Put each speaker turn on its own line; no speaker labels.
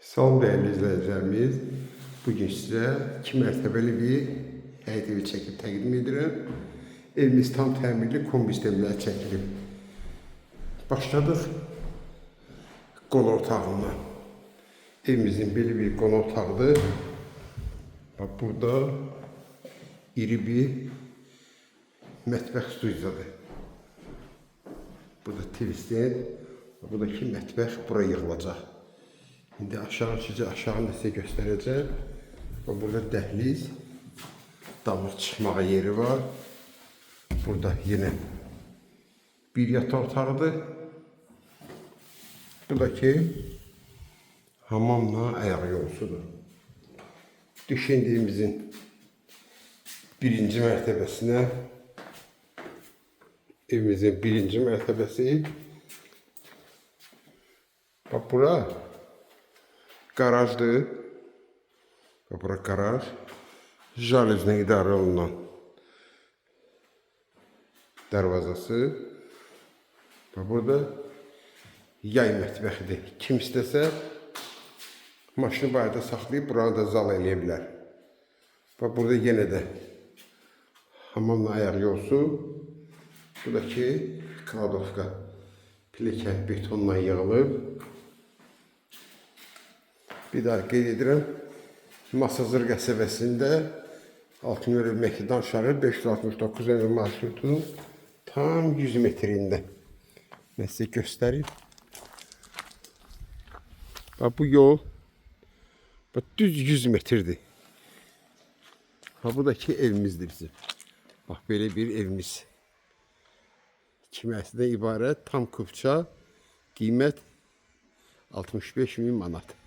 Salam değerli izləyicilərimiz. Bugün sizə 2 mərtəbəli bir həyət evi çəkib təqdim edirəm. Evimiz tam təmirli kombi sistemlə çəkilib. Başladıq qonaq otağından. Evimizin belə bir qonaq otağıdır. Bax, burada iri bir mətbəx studiyadır. Burada televizyon, buradakı mətbəx bura yığılacaq. İndi aşağı açıcı aşağını sizə göstərəcəm. Burada dəhliz, damır çıxmağa yeri var. Burada yine bir yataq otağıdır. Buradakı hamamla ayaq yolusudur. Düşündüyümüzün birinci mərtəbəsinə, evimizin birinci mərtəbəsi. Bax, bura garajdır. Bura garaj. Jalüzlə idarə olunan darvazası. Burada yay mətbəxidir. Kim istəsə maşını bayırda saxlayıb buranı da zal eləyə bilər. Burada yenə də hamamla ayaq yolusu. Buradakı kladovka piləkən betonla yığılıb. Bir daha qeyd edirəm. Masazır qəsəbəsində 6 nömrəli Məkdən aşağı 569 nömrəli marşrutun tam 100 metrində. Mən sizə göstəreyim. Bax, bu yol düz 100 metrdir. Buradakı evimizdir bizim. Bax, belə bir evimiz. 2 mərtəbədən ibarət tam kubça, qiymət 65.000 manat.